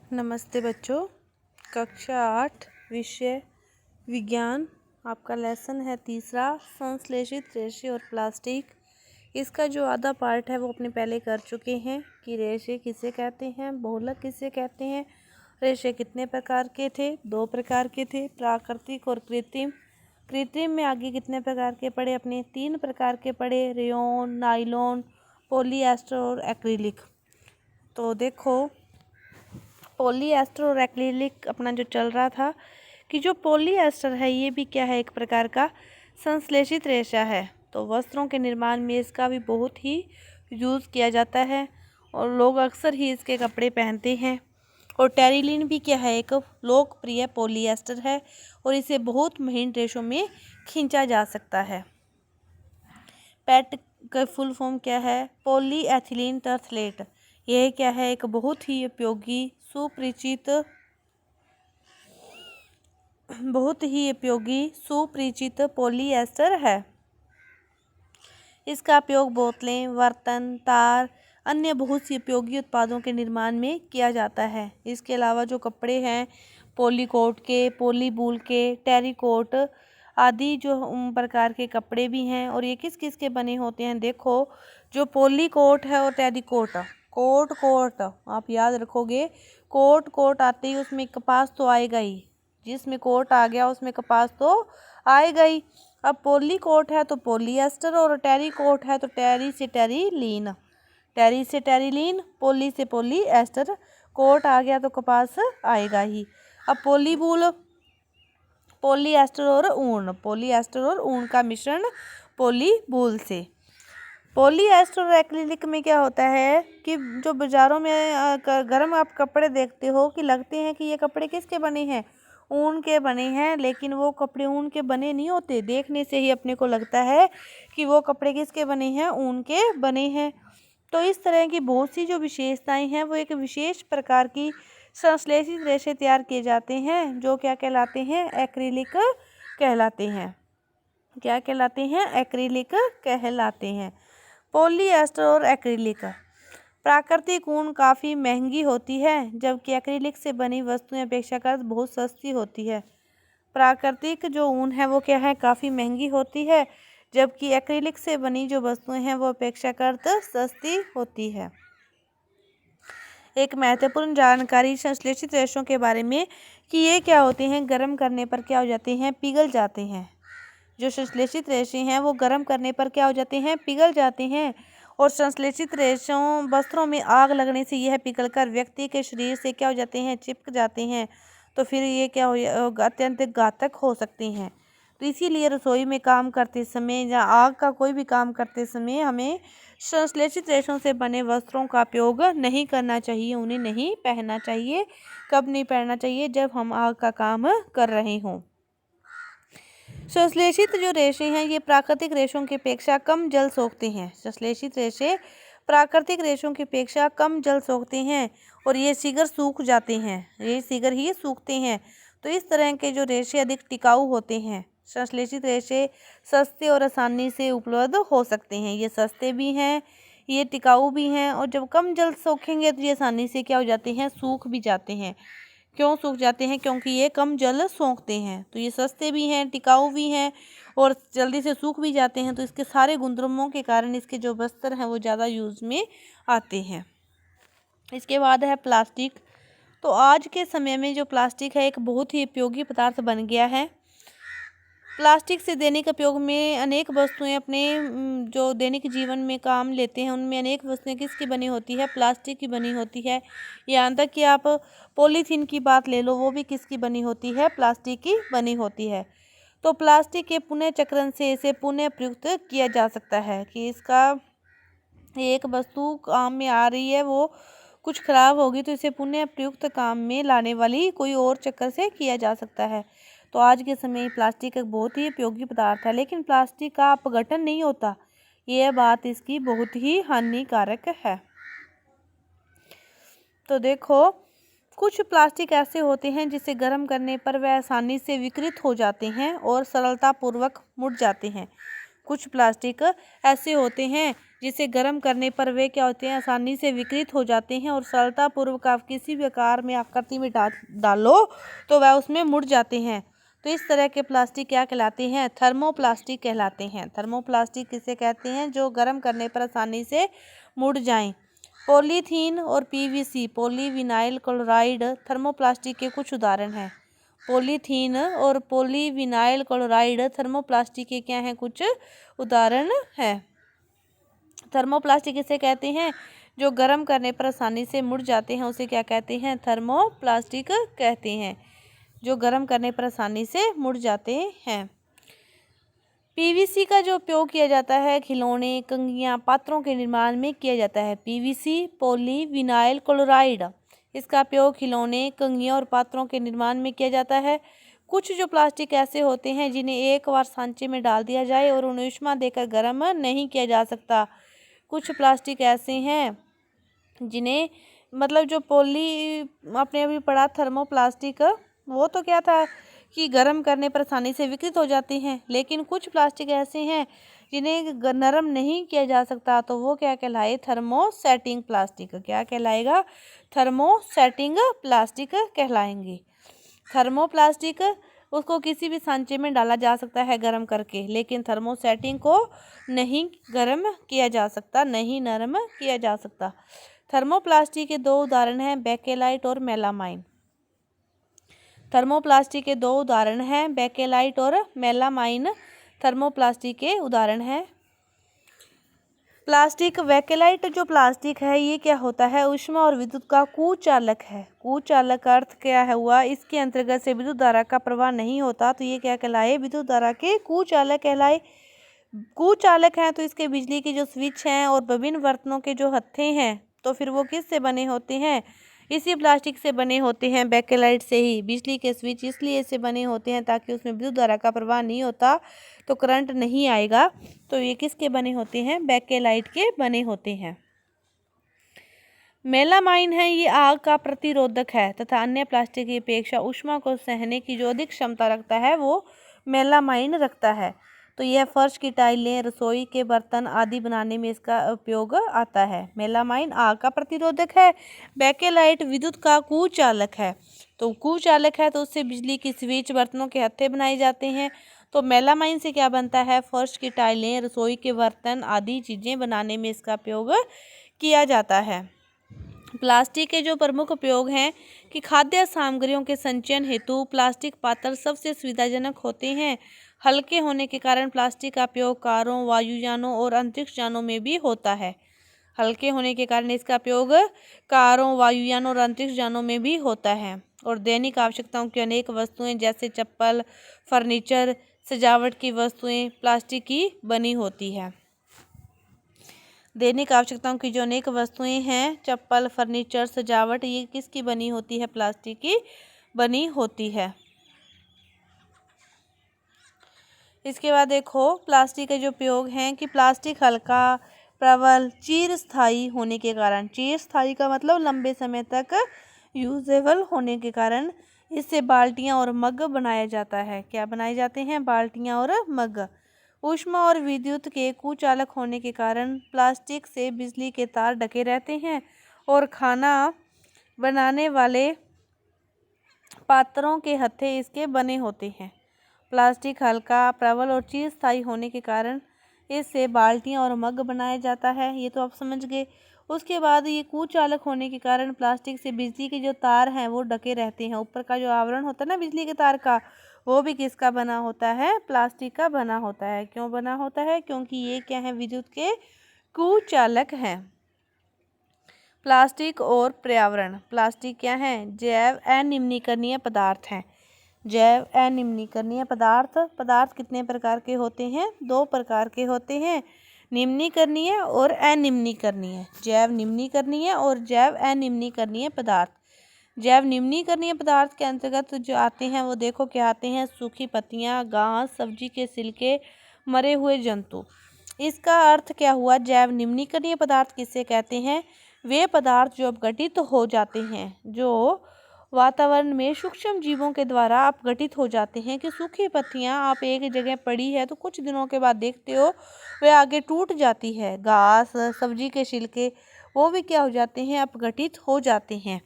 नमस्ते बच्चों। कक्षा 8 विषय विज्ञान। आपका लेसन है तीसरा, संश्लेषित रेशे और प्लास्टिक। इसका जो आधा पार्ट है वो अपने पहले कर चुके हैं कि रेशे किसे कहते हैं, बहुलक किसे कहते हैं, रेशे कितने प्रकार के थे, 2 प्रकार के थे, प्राकृतिक और कृत्रिम। कृत्रिम में आगे कितने प्रकार के पढ़े, अपने 3 प्रकार के पढ़े, रेयॉन, नायलॉन, पॉलीएस्टर और एक्रिलिक। तो देखो, पॉलीएस्टर और एक्रिलिक अपना जो चल रहा था कि जो पॉलीएस्टर है ये भी क्या है, एक प्रकार का संश्लेषित रेशा है। तो वस्त्रों के निर्माण में इसका भी बहुत ही यूज़ किया जाता है और लोग अक्सर ही इसके कपड़े पहनते हैं। और टेरिलिन भी क्या है, एक लोकप्रिय पॉलीएस्टर है और इसे बहुत महीन रेशों में खींचा जा सकता है। पैट का फुल फॉर्म क्या है, पॉलीएथिलीन टरथलेट। यह क्या है, एक बहुत ही उपयोगी सुपरिचित पॉलीएस्टर है। इसका उपयोग बोतलें, बर्तन, तार, अन्य बहुत सी उपयोगी उत्पादों के निर्माण में किया जाता है। इसके अलावा जो कपड़े हैं पॉलीकोट के, पॉलीवूल के, टेरिकोट आदि जो प्रकार के कपड़े भी हैं। और ये किस किस के बने होते हैं, देखो जो पॉलीकोट है और टेरिकोट, कोट आप याद रखोगे, कोट आते ही उसमें कपास तो आएगा ही, जिसमें कोट आ गया उसमें कपास तो आएगा ही। अब पॉलीकोट है तो पॉलीएस्टर और टेरिकोट है तो टेरी से टेरिलीन, पॉली से पॉलीएस्टर, कोट आ गया तो कपास आएगा ही। अब पॉलीवूल, पॉलीएस्टर और ऊन का मिश्रण पॉलीवूल से। पॉलीएस्टर और एक्रिलिक में क्या होता है कि जो बाज़ारों में गर्म आप कपड़े देखते हो कि लगते हैं कि ये कपड़े किसके बने हैं, ऊन के बने हैं, लेकिन वो कपड़े ऊन के बने नहीं होते। देखने से ही अपने को लगता है कि वो कपड़े किसके बने हैं, ऊन के बने हैं। तो इस तरह की बहुत सी जो विशेषताएं हैं वो एक विशेष प्रकार की संश्लेषित रेशे तैयार किए जाते हैं जो क्या कहलाते हैं, एक्रिलिक कहलाते हैं। क्या कहलाते हैं, एक्रिलिक कहलाते हैं। पॉलीएस्टर और एक्रिलिक। प्राकृतिक ऊन काफ़ी महंगी होती है जबकि एक्रिलिक से बनी वस्तुएं अपेक्षाकृत बहुत सस्ती होती है। प्राकृतिक जो ऊन है वो क्या है, काफ़ी महंगी होती है, जबकि एक्रिलिक से बनी जो वस्तुएं हैं वो अपेक्षाकृत सस्ती होती है। एक महत्वपूर्ण जानकारी संश्लेषित रेशों के बारे में कि ये क्या होते हैं, गर्म करने पर क्या हो जाते हैं, पिघल जाते हैं। जो संश्लेषित रेशे हैं वो गर्म करने पर क्या हो जाते हैं, पिघल जाते हैं। और संश्लेषित रेशों वस्त्रों में आग लगने से यह पिघलकर व्यक्ति के शरीर से क्या हो जाते हैं, चिपक जाते हैं। तो फिर ये क्या हो, अत्यंत घातक हो सकते हैं। तो इसीलिए रसोई में काम करते समय या आग का कोई भी काम करते समय हमें संश्लेषित रेशों से बने वस्त्रों का उपयोग नहीं करना चाहिए, उन्हें नहीं पहनना चाहिए। कब नहीं पहनना चाहिए, जब हम आग का काम कर रहे हों। संश्लेषित जो रेशे हैं ये प्राकृतिक रेशों की अपेक्षा कम जल सोखते हैं। संश्लेषित रेशे प्राकृतिक रेशों की अपेक्षा कम जल सोखते हैं और ये शीघ्र सूख जाते हैं, ये शीघ्र ही सूखते हैं। तो इस तरह के जो रेशे अधिक टिकाऊ होते हैं। संश्लेषित रेशे सस्ते और आसानी से उपलब्ध हो सकते हैं, ये सस्ते भी हैं, ये टिकाऊ भी हैं। और जब कम जल सोखेंगे तो ये आसानी से क्या हो जाते हैं, सूख भी जाते हैं। क्यों सूख जाते हैं, क्योंकि ये कम जल सोखते हैं। तो ये सस्ते भी हैं, टिकाऊ भी हैं और जल्दी से सूख भी जाते हैं। तो इसके सारे गुणधर्मों के कारण इसके जो वस्त्र हैं वो ज़्यादा यूज़ में आते हैं। इसके बाद है प्लास्टिक। तो आज के समय में जो प्लास्टिक है एक बहुत ही उपयोगी पदार्थ बन गया है। प्लास्टिक से दैनिक उपयोग में अनेक वस्तुएं अपने जो दैनिक जीवन में काम लेते हैं उनमें अनेक वस्तुएं किसकी बनी होती है, प्लास्टिक की बनी होती है। यहाँ तक कि आप पॉलीथीन की बात ले लो, वो भी किसकी बनी होती है, प्लास्टिक की बनी होती है। तो प्लास्टिक के पुनः चक्रण से इसे पुनः प्रयुक्त किया जा सकता है कि इसका एक वस्तु काम में आ रही है वो कुछ खराब होगी तो इसे पुनः प्रयुक्त काम में लाने वाली कोई और चक्कर से किया जा सकता है। तो आज के समय प्लास्टिक एक बहुत ही उपयोगी पदार्थ है, लेकिन प्लास्टिक का अपघटन नहीं होता, यह बात इसकी बहुत ही हानिकारक है। तो देखो, कुछ प्लास्टिक ऐसे होते हैं जिसे गर्म करने पर वह आसानी से विकृत हो जाते हैं और सरलतापूर्वक मुड़ जाते हैं। कुछ प्लास्टिक ऐसे होते हैं जिसे गर्म करने पर वे क्या होते हैं, आसानी से विकृत हो जाते हैं और सरलतापूर्वक आप किसी भी आकार में आकृति में डालो तो वह उसमें मुड़ जाते हैं। तो इस तरह के प्लास्टिक क्या कहलाते हैं, थर्मोप्लास्टिक कहलाते हैं। थर्मोप्लास्टिक किसे कहते हैं, जो गर्म करने पर आसानी से मुड़ जाएं। पॉलीथीन और पीवीसी पॉलीविनाइल क्लोराइड थर्मोप्लास्टिक के कुछ उदाहरण हैं। पॉलीथीन और पॉलीविनाइल क्लोराइड थर्मोप्लास्टिक के क्या हैं, कुछ उदाहरण हैं। थर्मोप्लास्टिक किसे कहते हैं, जो गर्म करने पर आसानी से मुड़ जाते हैं, उसे क्या कहते हैं, थर्मोप्लास्टिक कहते हैं, जो गर्म करने पर आसानी से मुड़ जाते हैं। पीवीसी का जो उपयोग किया जाता है खिलौने, कंघियाँ, पात्रों के निर्माण में किया जाता है। पीवीसी पॉलीविनाइल क्लोराइड, इसका उपयोग खिलौने, कंघियों और पात्रों के निर्माण में किया जाता है। कुछ जो प्लास्टिक ऐसे होते हैं जिन्हें एक बार सांचे में डाल दिया जाए और उन्हें ऊष्मा देकर गर्म नहीं किया जा सकता। कुछ प्लास्टिक ऐसे हैं जिन्हें मतलब जो आपने अभी पढ़ा थर्मोप्लास्टिक, वो तो क्या था कि गर्म करने पर आसानी से विकृत हो जाते हैं, लेकिन कुछ प्लास्टिक ऐसे हैं जिन्हें नरम नहीं किया जा सकता, तो वो क्या कहलाए, थर्मोसेटिंग प्लास्टिक। क्या कहलाएगा, थर्मोसेटिंग प्लास्टिक कहलाएंगे। थर्मोप्लास्टिक उसको किसी भी सांचे में डाला जा सकता है गर्म करके, लेकिन थर्मोसेटिंग को नहीं गर्म किया जा सकता, नहीं नरम किया जा सकता। थर्मोप्लास्टिक के दो उदाहरण हैं, बेकेलाइट और मेलामाइन। थर्मोप्लास्टिक के दो उदाहरण हैं, बेकेलाइट और मेलामाइन थर्मोप्लास्टिक के उदाहरण हैं। प्लास्टिक बेकेलाइट जो प्लास्टिक है ये क्या होता है, ऊष्मा और विद्युत का कुचालक है। कुचालक का अर्थ क्या है हुआ, इसके अंतर्गत से विद्युत धारा का प्रवाह नहीं होता, तो ये क्या कहलाए, विद्युत धारा के कुचालक कहलाए। कुचालक हैं तो इसके बिजली के जो स्विच हैं और विभिन्न बर्तनों के जो हत्थे हैं, तो फिर वो किस से बने होते हैं, इसी प्लास्टिक से बने होते हैं, बेकेलाइट से ही। बिजली के स्विच इसलिए से बने होते हैं ताकि उसमें विद्युत धारा का प्रवाह नहीं होता, तो करंट नहीं आएगा, तो ये किसके बने होते हैं, बेकेलाइट के बने होते हैं। मेलामाइन है, ये आग का प्रतिरोधक है तथा अन्य प्लास्टिक की अपेक्षा ऊष्मा को सहने की जो अधिक क्षमता रखता है वो मेलामाइन रखता है। तो यह फर्श की टाइलें, रसोई के बर्तन आदि बनाने में इसका उपयोग आता है। मेलामाइन आग का प्रतिरोधक है, बेकेलाइट विद्युत का कुचालक है। तो कुचालक है तो उससे बिजली की स्विच, बर्तनों के हत्थे बनाए जाते हैं। तो मेलामाइन से क्या बनता है, फर्श की टाइलें, रसोई के बर्तन आदि चीज़ें बनाने में इसका उपयोग किया जाता है। प्लास्टिक के जो प्रमुख उपयोग हैं कि खाद्य सामग्रियों के संचयन हेतु प्लास्टिक पात्र सबसे सुविधाजनक होते हैं। हल्के होने के कारण प्लास्टिक का उपयोग कारों, वायुयानों और अंतरिक्ष यानों में भी होता है। हल्के होने के कारण इसका उपयोग कारों, वायुयानों और अंतरिक्ष यानों में भी होता है। और दैनिक आवश्यकताओं की अनेक वस्तुएं जैसे चप्पल, फर्नीचर, सजावट की वस्तुएं प्लास्टिक की बनी होती है। दैनिक आवश्यकताओं की जो अनेक वस्तुएं हैं, चप्पल, फर्नीचर, सजावट, ये किसकी बनी होती है, प्लास्टिक की बनी होती है। इसके बाद देखो प्लास्टिक के जो उपयोग हैं कि प्लास्टिक हल्का, प्रबल, चिरस्थायी होने के कारण, चिरस्थायी का मतलब लंबे समय तक यूजेबल होने के कारण इससे बाल्टियां और मग बनाया जाता है। क्या बनाए जाते हैं, बाल्टियां और मग। ऊष्मा और विद्युत के कुचालक होने के कारण प्लास्टिक से बिजली के तार ढके रहते हैं और खाना बनाने वाले पात्रों के हत्थे इसके बने होते हैं। प्लास्टिक हल्का, प्रबल और चिरस्थायी होने के कारण इससे बाल्टियां और मग बनाया जाता है, ये तो आप समझ गए। उसके बाद ये कुचालक होने के कारण प्लास्टिक से बिजली के जो तार हैं वो ढके रहते हैं। ऊपर का जो आवरण होता है ना बिजली के तार का, वो भी किसका बना होता है, प्लास्टिक का बना होता है। क्यों बना होता है, क्योंकि ये क्या है, विद्युत के कुचालक हैं। प्लास्टिक और पर्यावरण। प्लास्टिक क्या है, जैव अनिम्नीकरणीय पदार्थ हैं। जैव अनिम्नीकरणीय पदार्थ कितने प्रकार के होते हैं, दो प्रकार के होते हैं, निम्नीकरणीय और अनिम्नीकरणीय। जैव निम्नीकरणीय और जैव अनिम्नीकरणीय पदार्थ। जैव निम्नीकरणीय पदार्थ के अंतर्गत जो आते हैं वो देखो क्या आते हैं, सूखी पत्तियां, घास, सब्जी के छिलके, मरे हुए जंतु। इसका अर्थ क्या हुआ, जैव निम्नीकरणीय पदार्थ किसे कहते हैं, वे पदार्थ जो अपघटित हो जाते हैं, जो वातावरण में सूक्ष्म जीवों के द्वारा अपघटित हो जाते हैं। कि सूखी पत्तियां आप एक जगह पड़ी है तो कुछ दिनों के बाद देखते हो वे आगे टूट जाती है। घास, सब्जी के छिलके वो भी क्या हो जाते हैं, अपघटित हो जाते हैं।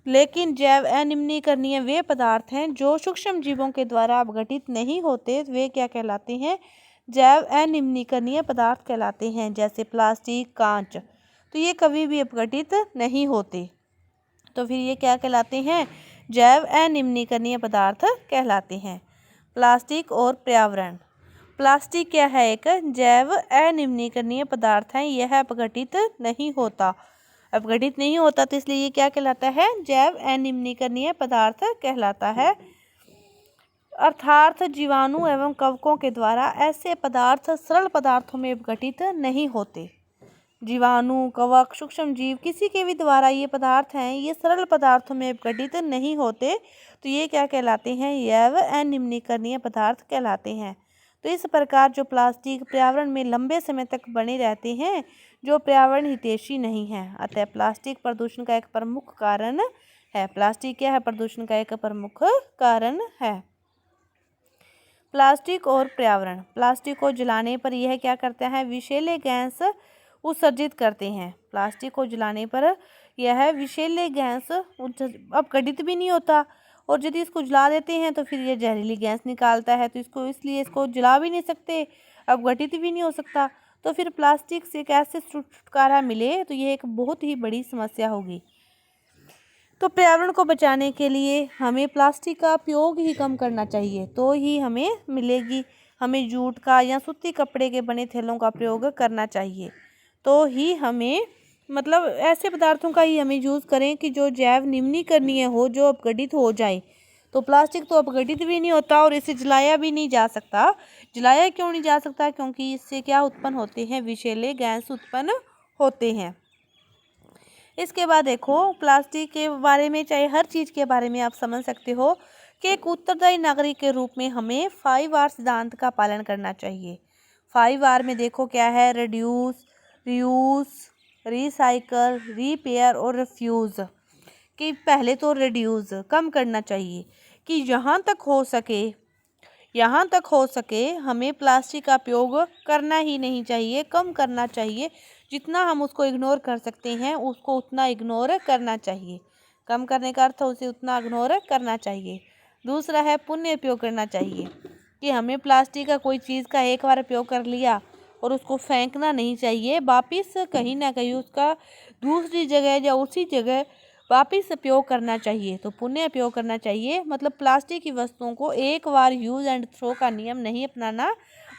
लेकिन जैव अनिम्नीकरणीय वे पदार्थ हैं जो सूक्ष्म जीवों के द्वारा अपघटित नहीं होते, वे क्या कहलाते हैं, जैव अनिम्नीकरणीय पदार्थ कहलाते हैं। जैसे प्लास्टिक, कांच, तो ये कभी भी अपघटित नहीं होते, तो फिर ये क्या कहलाते हैं, जैव अनिम्नीकरणीय पदार्थ कहलाते हैं। प्लास्टिक और पर्यावरण। प्लास्टिक क्या है, एक जैव अनिम्नीकरणीय पदार्थ है। यह अपघटित नहीं होता, तो इसलिए ये क्या कहलाता है, जैव अनिम्नीकरणीय पदार्थ कहलाता है। अर्थात जीवाणु एवं कवकों के द्वारा ऐसे पदार्थ सरल पदार्थों में अपघटित नहीं होते। जीवाणु, कवक, सूक्ष्म जीव किसी के भी द्वारा ये पदार्थ हैं, ये सरल पदार्थों में अपघटित नहीं होते, तो ये क्या कहलाते हैं, जैव अनिम्नीकरणीय पदार्थ कहलाते हैं। तो इस प्रकार जो प्लास्टिक पर्यावरण में लंबे समय तक बने रहते हैं, जो पर्यावरण हितैषी नहीं है। अतः प्लास्टिक प्रदूषण का एक प्रमुख कारण है। प्लास्टिक क्या है, प्रदूषण का एक प्रमुख कारण है। प्लास्टिक और पर्यावरण। प्लास्टिक को जलाने पर यह क्या करता है, विषैले गैस उत्सर्जित करते हैं। प्लास्टिक को जलाने पर यह विषैले गैस अपघटित भी नहीं होता, और यदि इसको जला देते हैं तो फिर ये जहरीली गैस निकालता है, तो इसलिए इसको जला भी नहीं सकते, अपघटित भी नहीं हो सकता। तो फिर प्लास्टिक से कैसे छुटकारा मिले, तो ये एक बहुत ही बड़ी समस्या होगी। तो पर्यावरण को बचाने के लिए हमें प्लास्टिक का उपयोग ही कम करना चाहिए, तो ही हमें मिलेगी। हमें जूट का या सूती कपड़े के बने थैलों का प्रयोग करना चाहिए, तो ही हमें मतलब ऐसे पदार्थों का ही हमें यूज़ करें कि जो जैव निम्नीकरणीय हो, जो अपघटित हो जाए। तो प्लास्टिक तो अपघटित भी नहीं होता और इसे जलाया भी नहीं जा सकता। जलाया क्यों नहीं जा सकता, क्योंकि इससे क्या उत्पन्न होते हैं, विषैले गैस उत्पन्न होते हैं। इसके बाद देखो प्लास्टिक के बारे में, चाहे हर चीज़ के बारे में आप समझ सकते हो कि एक उत्तरदायी नागरिक के रूप में हमें 5R सिद्धांत का पालन करना चाहिए। 5R में देखो क्या है, रिड्यूस, रीयूज, रिसाइकल, रिपेयर और रिफ्यूज़। कि पहले तो रिड्यूस कम करना चाहिए, कि जहाँ तक हो सके हमें प्लास्टिक का उपयोग करना ही नहीं चाहिए, कम करना चाहिए। जितना हम उसको इग्नोर कर सकते हैं उसको उतना इग्नोर करना चाहिए। कम करने का अर्थ उसे उतना इग्नोर करना चाहिए। दूसरा है पुनः उपयोग करना चाहिए, कि हमें प्लास्टिक का कोई चीज़ का एक बार उपयोग कर लिया और उसको फेंकना नहीं चाहिए, वापिस कहीं ना कहीं उसका दूसरी जगह या उसी जगह वापिस उपयोग करना चाहिए। तो पुनः उपयोग करना चाहिए, मतलब प्लास्टिक की वस्तुओं को एक बार यूज़ एंड थ्रो का नियम नहीं अपनाना,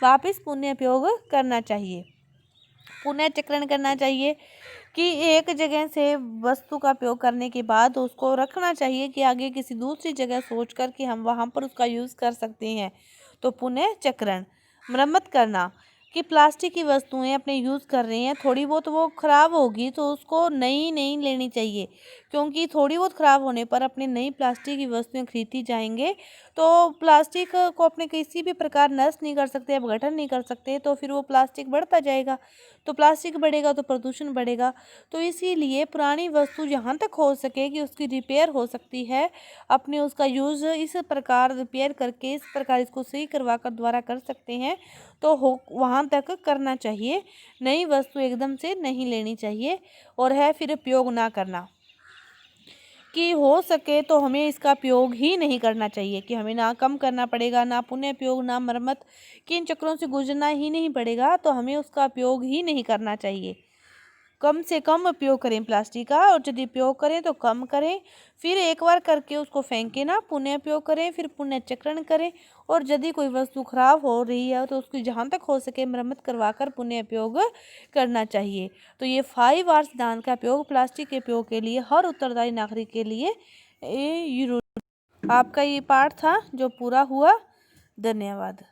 वापिस पुनः उपयोग करना चाहिए। पुनः चक्रण करना चाहिए, कि एक जगह से वस्तु का उपयोग करने के बाद उसको रखना चाहिए कि आगे किसी दूसरी जगह सोच कर कि हम वहाँ पर उसका यूज़ कर सकते हैं। तो पुनः चक्रण। मरम्मत करना, कि प्लास्टिक की वस्तुएं अपने यूज़ कर रहे हैं, थोड़ी बहुत वो ख़राब होगी तो उसको नई नहीं लेनी चाहिए, क्योंकि थोड़ी बहुत ख़राब होने पर अपने नई प्लास्टिक की वस्तुएं खरीदी जाएंगे तो प्लास्टिक को अपने किसी भी प्रकार नष्ट नहीं कर सकते, अपघटन नहीं कर सकते, तो फिर वो प्लास्टिक बढ़ता जाएगा। तो प्लास्टिक बढ़ेगा तो प्रदूषण बढ़ेगा। तो इसीलिए पुरानी वस्तु जहाँ तक हो सके कि उसकी रिपेयर हो सकती है, अपने उसका यूज़ इस प्रकार रिपेयर करके इस प्रकार इसको सही करवा कर दोबारा कर सकते हैं, तो हो वहाँ तक करना चाहिए। नई वस्तु एकदम से नहीं लेनी चाहिए। और है फिर उपयोग ना करना, कि हो सके तो हमें इसका उपयोग ही नहीं करना चाहिए, कि हमें ना कम करना पड़ेगा, ना पुनः उपयोग, ना मरम्मत, कि इन चक्रों से गुजरना ही नहीं पड़ेगा, तो हमें उसका उपयोग ही नहीं करना चाहिए। कम से कम उपयोग करें प्लास्टिक का, और यदि उपयोग करें तो कम करें। फिर एक बार करके उसको फेंकें ना, पुनः उपयोग करें, फिर पुनः चक्रण करें। और यदि कोई वस्तु खराब हो रही है तो उसकी जहाँ तक हो सके मरम्मत करवा कर पुनः उपयोग करना चाहिए। तो ये 5R सिद्धांत का उपयोग प्लास्टिक के उपयोग के लिए हर उत्तरदायी नागरिक के लिए ये आपका ये पाठ था जो पूरा हुआ। धन्यवाद।